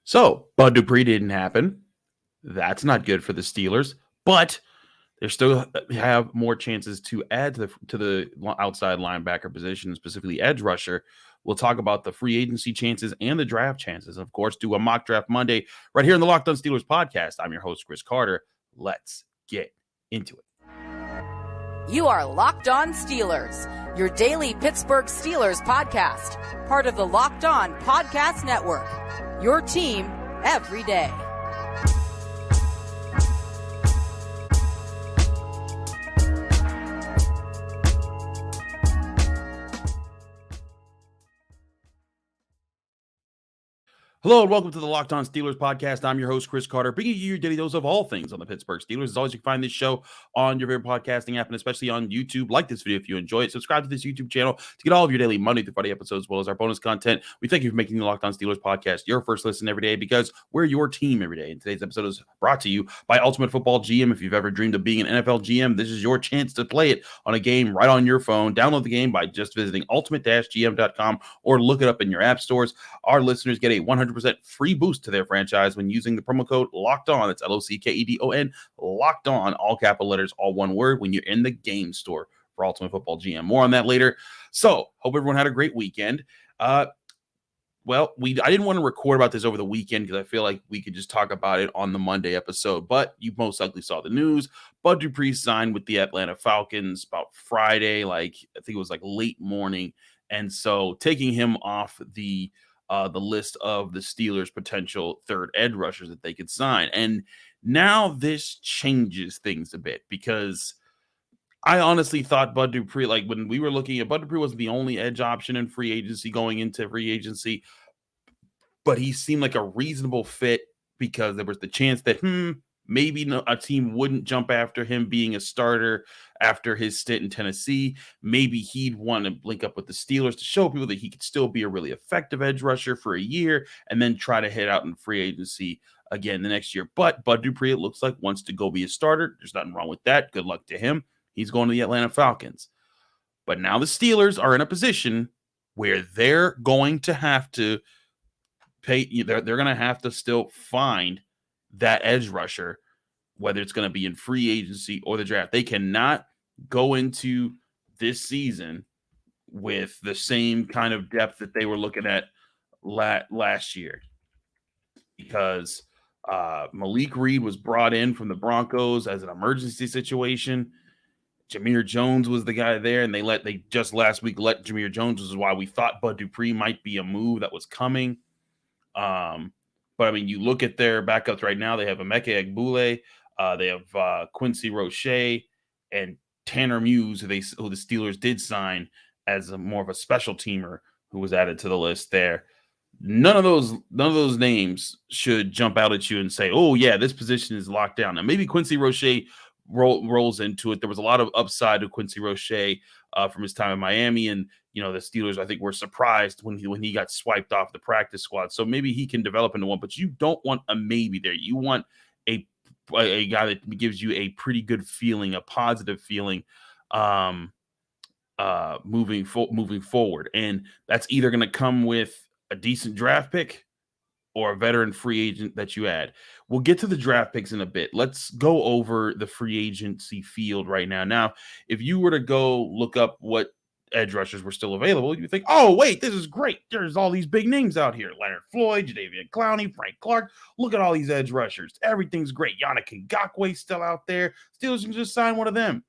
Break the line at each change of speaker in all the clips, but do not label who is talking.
So Bud Dupree didn't happen. That's not good for the Steelers, but they still have more chances to add to the outside linebacker position, specifically edge rusher. We'll talk about the free agency chances and the draft chances. Of course, do a mock draft Monday right here in the Locked On Steelers podcast. I'm your host, Chris Carter. Let's get into it.
You are Locked On Steelers, your daily Pittsburgh Steelers podcast, part of the Locked On Podcast Network, your team every day.
Hello and welcome to the Locked On Steelers podcast. I'm your host, Chris Carter, bringing you your daily dose of all things on the Pittsburgh Steelers. As always, you can find this show on your favorite podcasting app and especially on YouTube. Like this video if you enjoy it. Subscribe to this YouTube channel to get all of your daily Monday through Friday episodes as well as our bonus content. We thank you for making the Locked On Steelers podcast your first listen every day because we're your team every day. And today's episode is brought to you by Ultimate Football GM. If you've ever dreamed of being an NFL GM, this is your chance to play it on a game right on your phone. Download the game by just visiting ultimate-gm.com or look it up in your app stores. Our listeners get a 100% free boost to their franchise when using the promo code Locked On. That's LOCKEDON, Locked On, all capital letters, all one word, when you're in the game store for Ultimate Football GM. More on that later. So, hope everyone had a great weekend. I didn't want to record about this over the weekend because I feel like we could just talk about it on the Monday episode, but you most likely saw the news. Bud Dupree signed with the Atlanta Falcons about Friday, I think it was late morning. And so taking him off the list of the Steelers' potential third edge rushers that they could sign. And now this changes things a bit because I honestly thought Bud Dupree, when we were looking at Bud Dupree, wasn't the only edge option in free agency going into free agency, but he seemed like a reasonable fit because there was the chance that maybe a team wouldn't jump after him being a starter after his stint in Tennessee. Maybe he'd want to link up with the Steelers to show people that he could still be a really effective edge rusher for a year and then try to hit out in free agency again the next year. But Bud Dupree, it looks like, wants to go be a starter. There's nothing wrong with that. Good luck to him. He's going to the Atlanta Falcons. But now the Steelers are in a position where they're going to have to pay. They're going to have to still find that edge rusher, whether it's going to be in free agency or the draft. They cannot go into this season with the same kind of depth that they were looking at last year because Malik Reed was brought in from the Broncos as an emergency situation. Jameer Jones was the guy there, and they just last week let Jameer Jones, which is why we thought Bud Dupree might be a move that was coming. But, I mean, you look at their backups right now. They have Emeka Egbule. They have Quincy Roche and Tanner Muse, who the Steelers did sign as more of a special teamer who was added to the list there. None of those names should jump out at you and say, oh, yeah, this position is locked down. Now, maybe Quincy Roche rolls into it. There was a lot of upside to Quincy Roche from his time in Miami, and the Steelers, I think, were surprised when he got swiped off the practice squad. So maybe he can develop into one, but you don't want a maybe there. You want a guy that gives you a pretty good feeling, a positive feeling, moving forward, and that's either going to come with a decent draft pick or a veteran free agent that you add. We'll get to the draft picks in a bit. Let's go over the free agency field right now. Now, if you were to go look up what edge rushers were still available, you think, oh, wait, this is great. There's all these big names out here. Leonard Floyd, Jadeveon Clowney, Frank Clark. Look at all these edge rushers. Everything's great. Yannick Ngakoue still out there. Steelers can just sign one of them.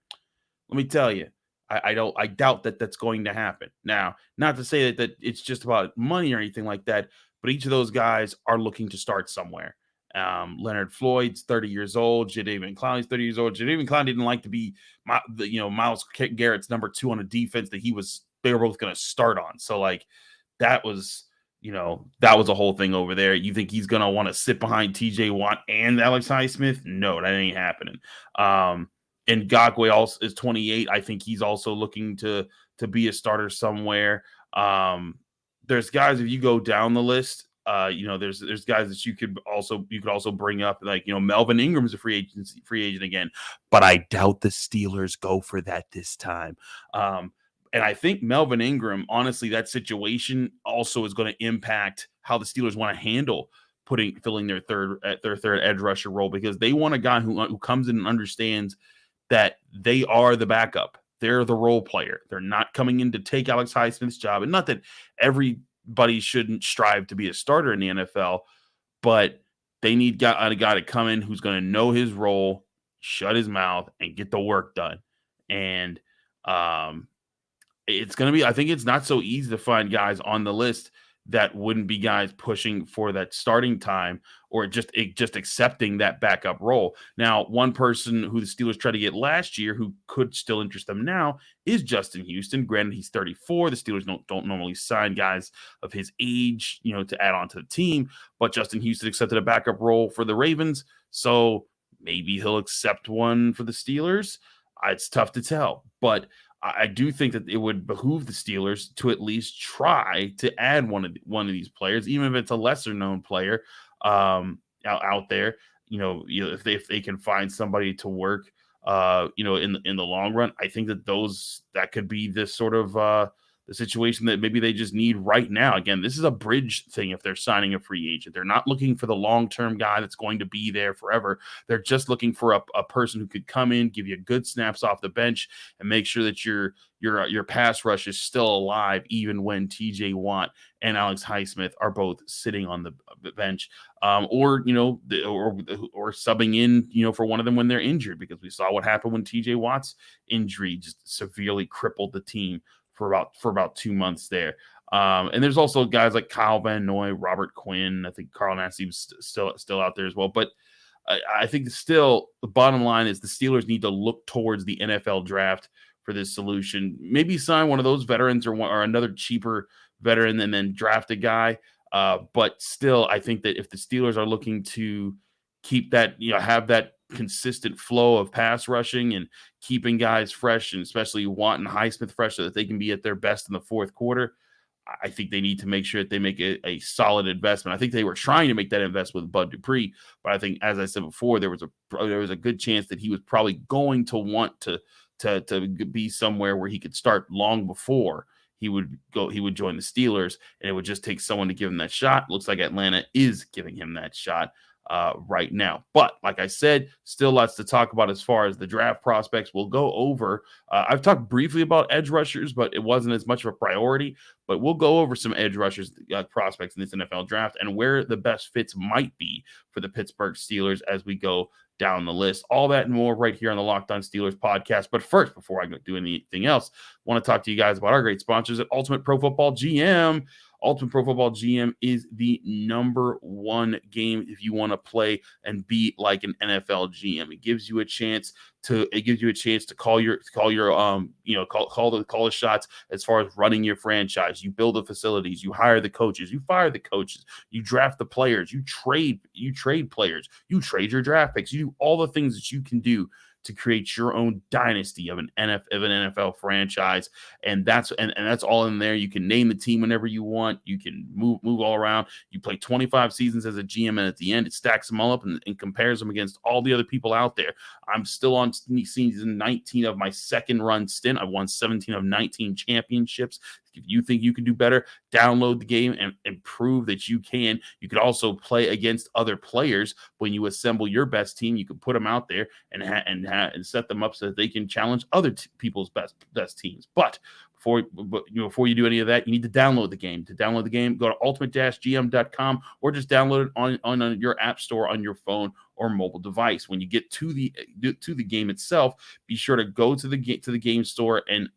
Let me tell you, I doubt that that's going to happen. Now, not to say that it's just about money or anything like that, but each of those guys are looking to start somewhere. Leonard Floyd's 30 years old. Jadeveon Clowney's 30 years old. Jadeveon Clowney didn't like to be, Myles Garrett's number 2 on a defense that they were both going to start on. So that was a whole thing over there. You think he's going to want to sit behind TJ Watt and Alex Highsmith? No, that ain't happening. And Ngakoue also is 28. I think he's also looking to be a starter somewhere. There's guys, if you go down the list, there's guys that you could also bring up, Melvin Ingram's a free agent again, but I doubt the Steelers go for that this time. And I think Melvin Ingram, honestly, that situation also is going to impact how the Steelers want to handle filling their third edge rusher role, because they want a guy who comes in and understands that they are the backup. They're the role player. They're not coming in to take Alex Highsmith's job. And not that everybody shouldn't strive to be a starter in the NFL, but they need a guy to come in who's going to know his role, shut his mouth, and get the work done. And it's going to be, I think it's not so easy to find guys on the list that wouldn't be guys pushing for that starting time or just accepting that backup role. Now, one person who the Steelers tried to get last year who could still interest them now is Justin Houston. Granted, he's 34. The Steelers don't normally sign guys of his age, to add on to the team, but Justin Houston accepted a backup role for the Ravens, so maybe he'll accept one for the Steelers. It's tough to tell, but I do think that it would behoove the Steelers to at least try to add one of these players, even if it's a lesser known player out there. If they can find somebody to work, in the long run, I think that could be this sort of the situation that maybe they just need right now. Again, this is a bridge thing. If they're signing a free agent, they're not looking for the long-term guy that's going to be there forever. They're just looking for a person who could come in, give you good snaps off the bench, and make sure that your pass rush is still alive, even when TJ Watt and Alex Highsmith are both sitting on the bench, or subbing in, for one of them when they're injured, because we saw what happened when TJ Watt's injury just severely crippled the team for about 2 months there. And there's also guys like Kyle Van Noy, Robert Quinn. I think Carl Nassib's still out there as well. But I think still the bottom line is the Steelers need to look towards the NFL draft for this solution. Maybe sign one of those veterans or another cheaper veteran and then draft a guy. But still, I think that if the Steelers are looking to keep that, have that consistent flow of pass rushing and keeping guys fresh, and especially Watt and Highsmith fresh, so that they can be at their best in the fourth quarter, I think they need to make sure that they make a solid investment. I think they were trying to make that investment with Bud Dupree, but I think, as I said before, there was a good chance that he was probably going to want to be somewhere where he could start long before he would join the Steelers, and it would just take someone to give him that shot. Looks like Atlanta is giving him that shot right now. But like I said, still lots to talk about as far as the draft prospects. We'll go over. I've talked briefly about edge rushers, but it wasn't as much of a priority. But we'll go over some edge rushers prospects in this NFL draft and where the best fits might be for the Pittsburgh Steelers as we go down the list. All that and more right here on the Locked On Steelers podcast. But first, before I do anything else, I want to talk to you guys about our great sponsors at Ultimate Pro Football GM. Ultimate Pro Football GM is the #1 game if you want to play and be like an NFL GM. It gives you a chance to call the shots as far as running your franchise. You build the facilities, you hire the coaches, you fire the coaches, you draft the players, you trade players, you trade your draft picks, you do all the things that you can do to create your own dynasty of an NFL franchise. And that's all in there. You can name the team whenever you want. You can move all around. You play 25 seasons as a GM, and at the end, it stacks them all up and compares them against all the other people out there. I'm still on season 19 of my second run stint. I've won 17 of 19 championships. If you think you can do better, download the game and prove that you can. You could also play against other players. When you assemble your best team, you can put them out there and set them up so that they can challenge other people's best teams. But before you do any of that, you need to download the game. To download the game, go to ultimate-gm.com or just download it on your app store on your phone or mobile device. When you get to the game itself, be sure to go to the game store and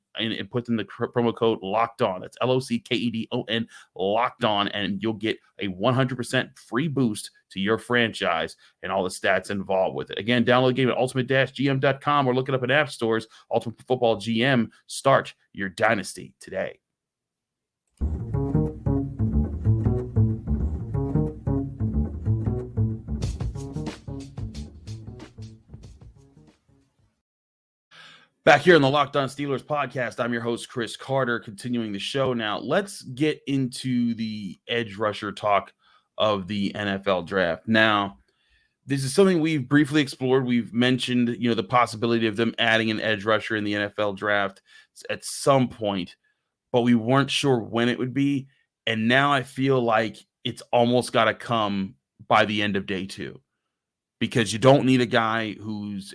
put in the promo code Locked On. That's LOCKEDON, Locked On, and you'll get a 100% free boost to your franchise and all the stats involved with it. Again, download the game at ultimate-gm.com or look it up in app stores. Ultimate Football GM. Start your dynasty today. Back here on the Locked On Steelers podcast, I'm your host, Chris Carter, continuing the show. Now, let's get into the edge rusher talk of the NFL draft. Now, this is something we've briefly explored. We've mentioned, the possibility of them adding an edge rusher in the NFL draft at some point, but we weren't sure when it would be. And now I feel like it's almost got to come by the end of day 2, because you don't need a guy who's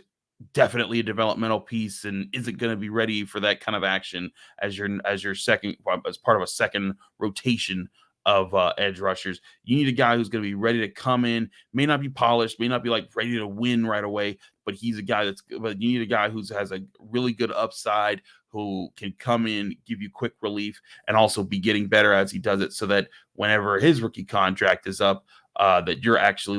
definitely a developmental piece and isn't going to be ready for that kind of action as your second, as part of a second rotation of edge rushers. You need a guy who's going to be ready to come in, may not be polished, may not be like ready to win right away, but he's a guy but you need a guy who has a really good upside, who can come in, give you quick relief, and also be getting better as he does it, so that whenever his rookie contract is up, that you're actually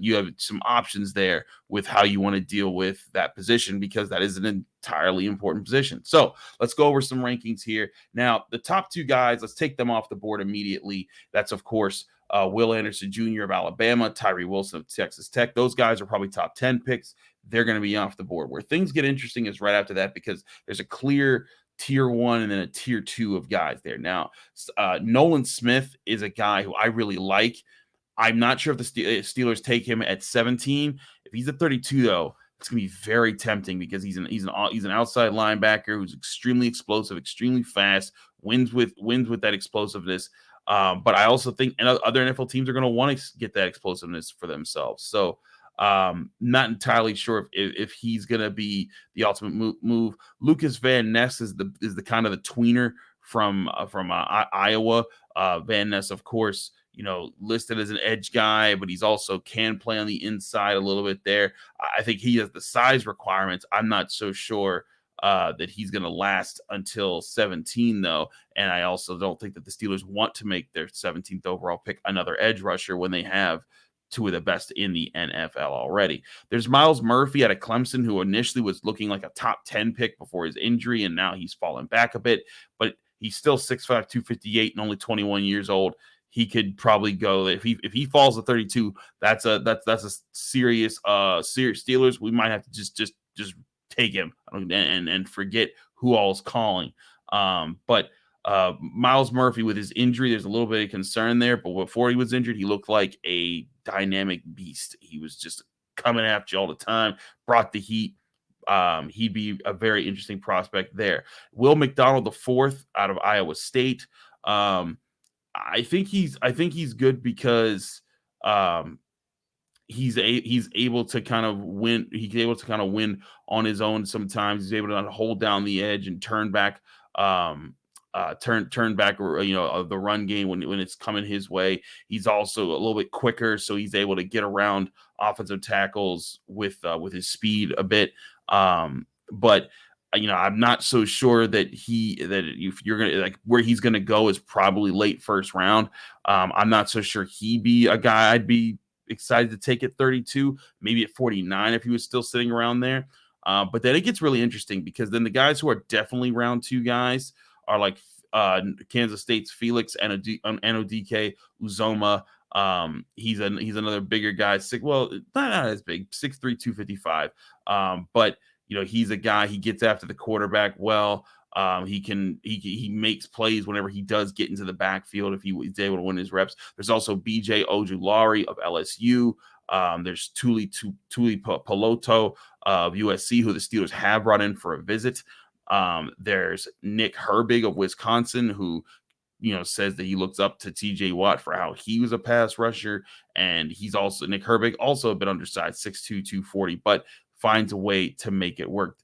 you have some options there with how you want to deal with that position, because that is an entirely important position. So let's go over some rankings here. Now, the top 2 guys, let's take them off the board immediately. That's, of course, Will Anderson Jr. of Alabama, Tyree Wilson of Texas Tech. Those guys are probably top 10 picks. They're going to be off the board. Where things get interesting is right after that, because there's a clear tier 1 and then a tier 2 of guys there. Now, Nolan Smith is a guy who I really like. I'm not sure if the Steelers take him at 17. If he's at 32, though, it's going to be very tempting, because he's an outside linebacker who's extremely explosive, extremely fast, wins with that explosiveness. But I also think other NFL teams are going to want to get that explosiveness for themselves. So not entirely sure if he's going to be the ultimate move. Lukas Van Ness is the kind of the tweener from Iowa. Van Ness, of course, listed as an edge guy, but he's also can play on the inside a little bit there. I think he has the size requirements. I'm not so sure that he's going to last until 17, though. And I also don't think that the Steelers want to make their 17th overall pick another edge rusher when they have 2 of the best in the NFL already. There's Myles Murphy out of Clemson, who initially was looking like a top 10 pick before his injury, and now he's fallen back a bit, but he's still 6'5", 258 and only 21 years old. He could probably go, if he falls to 32, that's a serious Steelers. We might have to just take him and forget who all's calling. But Myles Murphy, with his injury, there's a little bit of concern there. But before he was injured, he looked like a dynamic beast. He was just coming after you all the time, brought the heat. He'd be a very interesting prospect there. Will McDonald IV out of Iowa State. I think he's good because he's able to kind of win. He's able to kind of win on his own. Sometimes he's able to hold down the edge and turn back, turn back, the run game when it's coming his way. He's also a little bit quicker, so he's able to get around offensive tackles with his speed a bit. But I'm not so sure that if you're gonna where he's gonna go is probably late first round. I'm not so sure he'd be a guy I'd be excited to take at 32, maybe at 49 if he was still sitting around there. But then it gets really interesting, because then the guys who are definitely round 2 guys are like Kansas State's Felix Anudike-Uzomah. He's another bigger guy. Not as big, 6'3", 255. But he's a guy, he gets after the quarterback well. He makes plays whenever he does get into the backfield, if he's able to win his reps. There's also BJ Ojulari of LSU. There's Tuli Peloto of USC, who the Steelers have brought in for a visit. There's Nick Herbig of Wisconsin, who says that he looks up to TJ Watt for how he was a pass rusher. And Nick Herbig, also a bit undersized, 6'2", 240, but finds a way to make it work.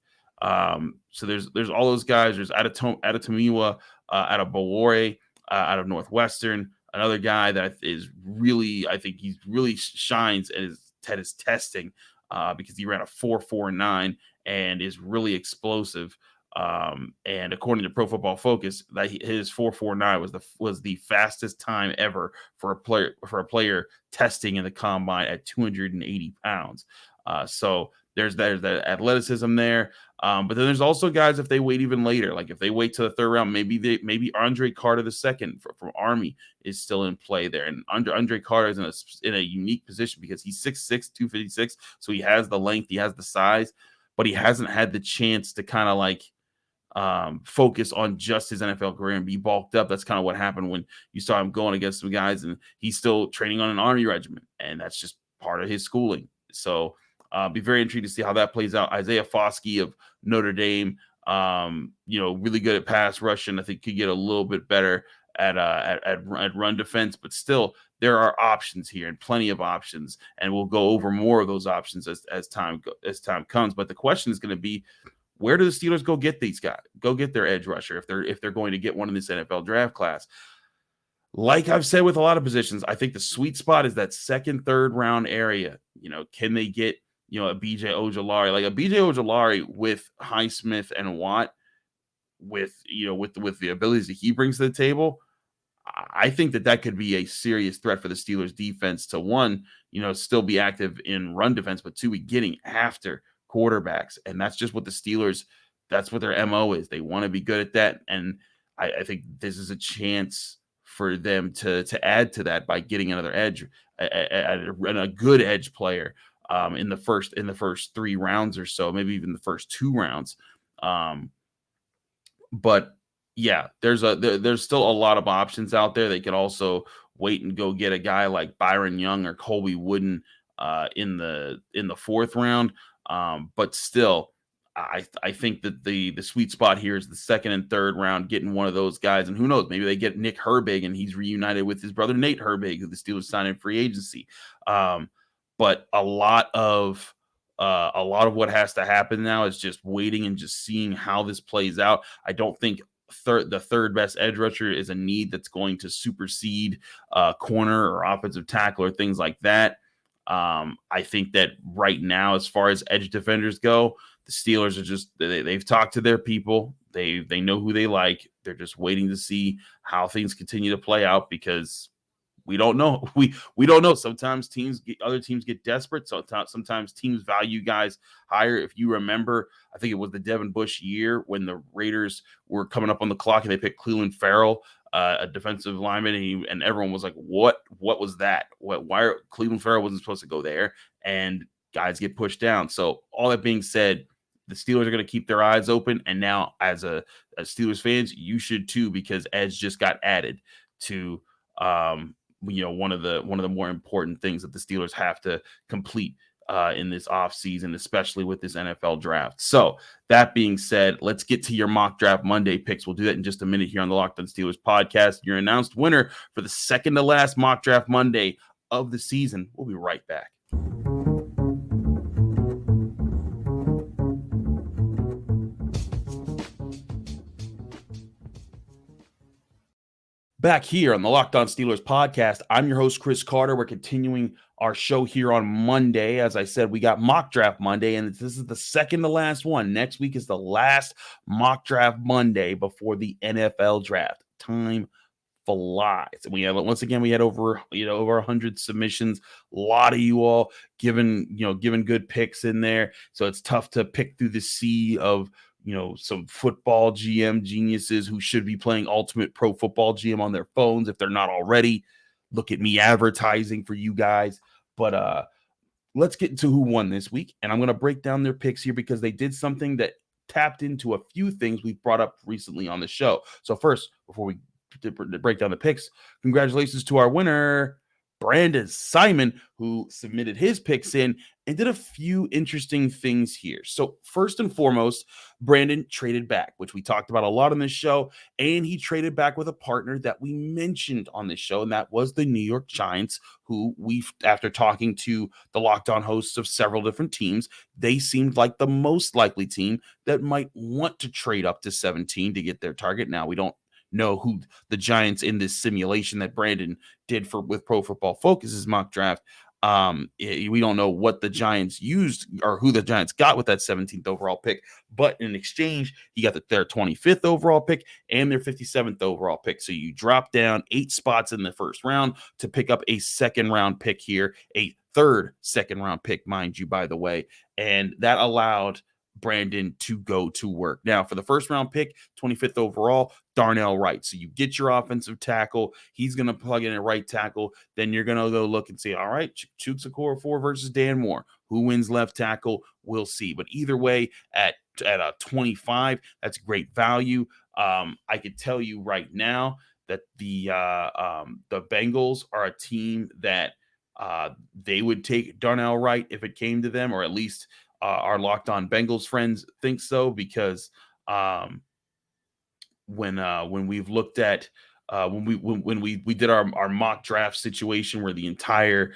So there's all those guys. There's Adetomiwa out of Bowore, out of Northwestern, another guy that is really, I think he's really shines at his testing, because he ran a 4.49 and is really explosive. And according to Pro Football Focus, that his 4.49 was the fastest time ever for a player testing in the combine at 280 pounds. So there's that athleticism there. But then there's also guys, if they wait even later, like if they wait to the 3rd round, maybe Andre Carter II from Army is still in play there. And Andre Carter is in a unique position, because he's 6'6", 256. So he has the length, he has the size, but he hasn't had the chance to kind of focus on just his NFL career and be bulked up. That's kind of what happened when you saw him going against some guys, and he's still training on an Army regiment, and that's just part of his schooling. So be very intrigued to see how that plays out. Isaiah Foskey of Notre Dame, really good at pass rushing. I think could get a little bit better at run defense, but still there are options here and plenty of options, and we'll go over more of those options as time comes. But the question is going to be, where do the Steelers go get these guys? Go get their edge rusher if they're going to get one in this NFL draft class. Like I've said with a lot of positions, I think the sweet spot is that second, third round area. Can they get a BJ Ojulari, like a BJ Ojulari with Highsmith and Watt, with the abilities that he brings to the table? I think that could be a serious threat for the Steelers defense to, one, still be active in run defense, but two, be getting after quarterbacks. And that's just what the Steelers, that's what their MO is. They want to be good at that. And I think this is a chance for them to add to that by getting another edge and a good edge player in the first 3 rounds or so, maybe even the first 2 rounds. But yeah, there's still a lot of options out there. They could also wait and go get a guy like Byron Young or Colby Wooden in the 4th round. But still, I think that the sweet spot here is the 2nd and 3rd round, getting one of those guys. And who knows, maybe they get Nick Herbig and he's reunited with his brother Nate Herbig, who the Steelers signed in free agency. But a lot of what has to happen now is just waiting and just seeing how this plays out. I don't think the third best edge rusher is a need that's going to supersede corner or offensive tackle or things like that. I think that right now, as far as edge defenders go, the Steelers are just, they've talked to their people. They know who they like. They're just waiting to see how things continue to play out, because we don't know. We don't know. Sometimes other teams get desperate. Sometimes teams value guys higher. If you remember, I think it was the Devin Bush year when the Raiders were coming up on the clock and they picked Cleveland Farrell, a defensive lineman, and everyone was like, "What was that? Why Cleveland Farrell wasn't supposed to go there?" And guys get pushed down. So all that being said, the Steelers are going to keep their eyes open. And now, as Steelers fans, you should too, because edge just got added to one of the more important things that the Steelers have to complete in this offseason, especially with this NFL draft. So that being said, let's get to your mock draft Monday picks. We'll do that in just a minute here on the Locked On Steelers podcast. Your announced winner for the second to last mock draft Monday of the season. We'll be right back. Back here on the Locked On Steelers podcast, I'm your host, Chris Carter. We're continuing our show here on Monday. As I said, we got Mock Draft Monday, and this is the second to last one. Next week is the last Mock Draft Monday before the NFL draft. Time flies. We had over 100 submissions. A lot of you all giving good picks in there. So it's tough to pick through the sea of some football GM geniuses who should be playing Ultimate Pro Football GM on their phones if they're not already. Look at me advertising for you guys. But let's get into who won this week. And I'm going to break down their picks here because they did something that tapped into a few things we've brought up recently on the show. So first, before we break down the picks, congratulations to our winner, Brandon Simon, who submitted his picks in and did a few interesting things here. So first and foremost, Brandon traded back, which we talked about a lot on this show, and he traded back with a partner that we mentioned on this show, and that was the New York Giants, who after talking to the Locked On hosts of several different teams, they seemed like the most likely team that might want to trade up to 17 to get their target. Now, we don't know who the Giants in this simulation that Brandon did with Pro Football Focus's mock draft. We don't know what the Giants used or who the Giants got with that 17th overall pick, but in exchange, he got their 25th overall pick and their 57th overall pick. So you drop down 8 spots in the first round to pick up a second round pick here, a third second round pick, mind you, by the way. And that allowed Brandon to go to work. Now, for the first round pick, 25th overall, Darnell Wright. So you get your offensive tackle. He's going to plug in a right tackle. Then you're going to go look and say, all right, Chukwuekorfor versus Dan Moore. Who wins left tackle? We'll see. But either way, at a 25, that's great value. I could tell you right now that the Bengals are a team that they would take Darnell Wright if it came to them, or at least our Locked On Bengals friends think so, because when we've looked at when we did our mock draft situation where the entire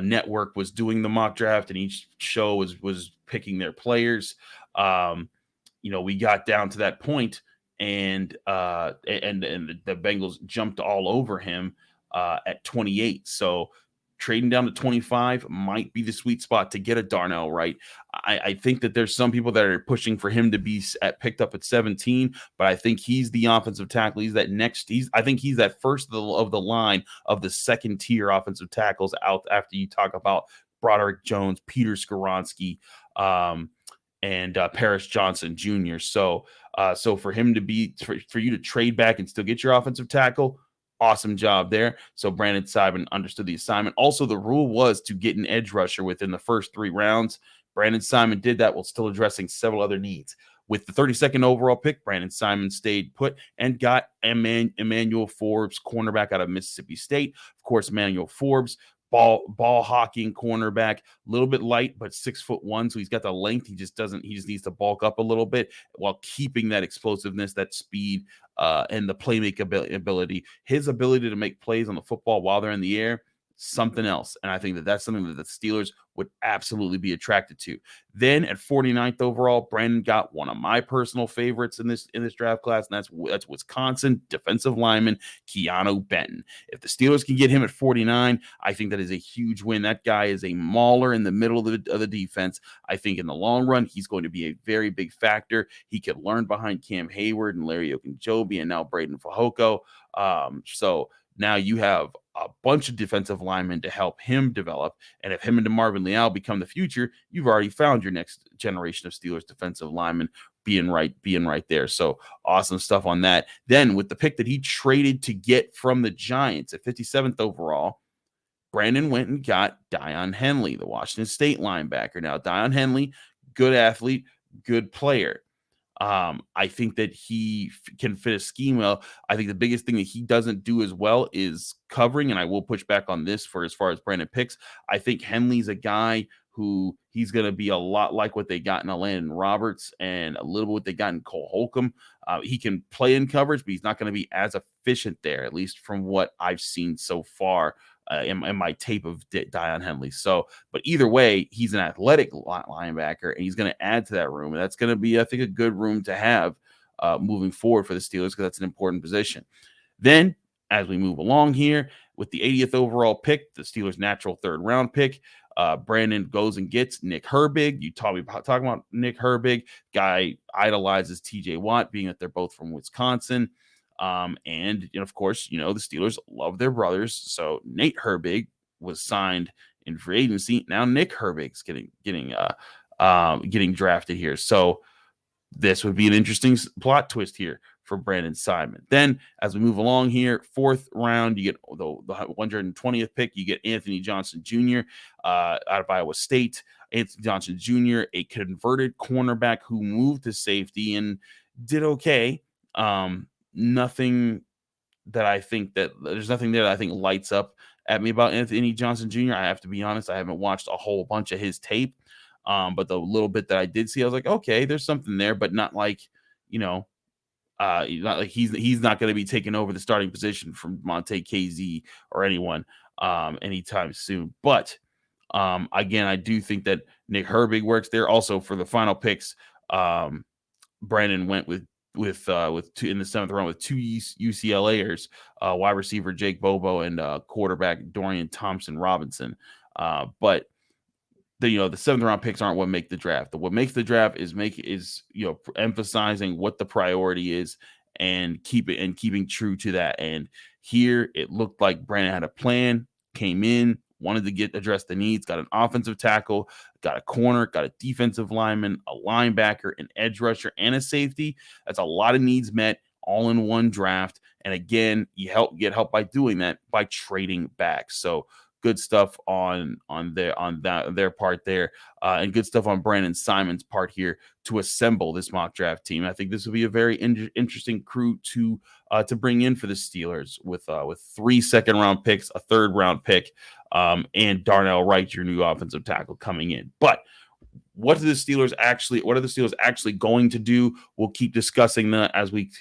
network was doing the mock draft and each show was picking their players. We got down to that point, and the Bengals jumped all over him at 28. So trading down to 25 might be the sweet spot to get a Darnell Wright. I think that there's some people that are pushing for him to be picked up at 17, but I think he's the offensive tackle. He's that next. I think he's that first of the line of the second tier offensive tackles out after you talk about Broderick Jones, Peter Skoronski, and Paris Johnson Jr. So for him to be for you to trade back and still get your offensive tackle. Awesome job there. So Brandon Simon understood the assignment. Also, the rule was to get an edge rusher within the first 3 rounds. Brandon Simon did that while still addressing several other needs. With the 32nd overall pick, Brandon Simon stayed put and got Emmanuel Forbes, cornerback out of Mississippi State. Of course, Emmanuel Forbes, ball hawking cornerback, a little bit light, but 6'1", so he's got the length. He just needs to bulk up a little bit while keeping that explosiveness, that speed, and the playmaking ability. His ability to make plays on the football while they're in the air, something else. And I think that that's something that the Steelers would absolutely be attracted to. Then at 49th overall, Brandon got one of my personal favorites in this draft class, and that's Wisconsin defensive lineman Keanu Benton. If the Steelers can get him at 49, I think that is a huge win. That guy is a mauler in the middle of the defense. I think in the long run, he's going to be a very big factor. He could learn behind Cam Hayward and Larry Ogunjobi and now Braden Fajoko. So now you have a bunch of defensive linemen to help him develop. And if him and DeMarvin Leal become the future, you've already found your next generation of Steelers defensive linemen being right there. So awesome stuff on that. Then with the pick that he traded to get from the Giants at 57th overall, Brandon went and got Dion Henley, the Washington State linebacker. Now, Dion Henley, good athlete, good player. I think that he can fit a scheme well. I think the biggest thing that he doesn't do as well is covering, and I will push back on this for as far as Brandon picks. I think Henley's a guy who he's going to be a lot like what they got in Landon Roberts and a little bit what they got in Cole Holcomb. He can play in coverage, but he's not going to be as efficient there, at least from what I've seen so far in my tape of Dion Henley. So, but either way, he's an athletic linebacker, and he's going to add to that room. And that's going to be, I think, a good room to have moving forward for the Steelers, because that's an important position. Then, as we move along here, with the 80th overall pick, the Steelers' natural 3rd round pick, Brandon goes and gets Nick Herbig. You talking about Nick Herbig. Guy idolizes TJ Watt, being that they're both from Wisconsin. And of course, the Steelers love their brothers. So Nate Herbig was signed in free agency. Now Nick Herbig's getting drafted here. So this would be an interesting plot twist here for Brandon Simon. Then, as we move along here, 4th round, you get the 120th pick. You get Anthony Johnson Jr. Out of Iowa State. Anthony Johnson Jr., a converted cornerback who moved to safety and did okay. Nothing that I think that there's nothing there that I think lights up at me about Anthony Johnson Jr. I have to be honest. I haven't watched a whole bunch of his tape. But the little bit that I did see, I was like, okay, there's something there, but not like, not like he's not going to be taking over the starting position from Monte KZ or anyone anytime soon. But again, I do think that Nick Herbig works there. Also, for the final picks, Brandon went with two in the 7th round with 2 UCLAers, wide receiver Jake Bobo and quarterback Dorian Thompson Robinson. But the 7th round picks aren't what make the draft. What makes the draft is emphasizing what the priority is and keeping true to that. And here it looked like Brandon had a plan, came in, wanted to address the needs, got an offensive tackle, got a corner, got a defensive lineman, a linebacker, an edge rusher, and a safety. That's a lot of needs met all in one draft. And again, you get help by doing that by trading back. So good stuff on their part there, and good stuff on Brandon Simon's part here to assemble this mock draft team. I think this will be a very interesting crew to bring in for the Steelers with 3 second-round picks, a 3rd round pick, and Darnell Wright, your new offensive tackle, coming in. But what are the Steelers actually going to do? We'll keep discussing that as we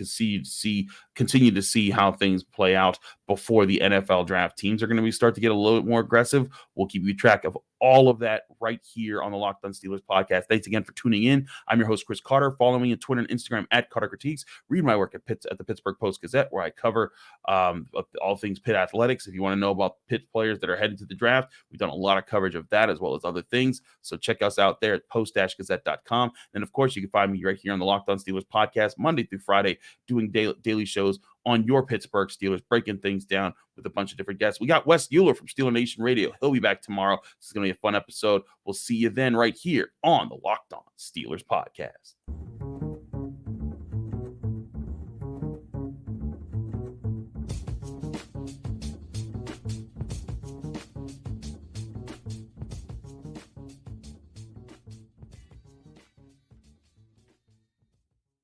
continue to see how things play out before the NFL draft. Teams are going to start to get a little bit more aggressive. We'll keep you track of all of that right here on the Locked On Steelers podcast. Thanks again for tuning in. I'm your host, Chris Carter. Follow me on Twitter and Instagram at Carter Critiques. Read my work at the Pittsburgh Post-Gazette, where I cover all things Pitt athletics. If you want to know about Pitt players that are headed to the draft, we've done a lot of coverage of that as well as other things. So check us out there at post-gazette.com. And of course, you can find me right here on the Locked On Steelers podcast, Monday through Friday, doing daily shows on your Pittsburgh Steelers, breaking things down with a bunch of different guests. We got Wes Euler from Steeler Nation Radio. He'll be back tomorrow. This is going to be a fun episode. We'll see you then right here on the Locked On Steelers podcast.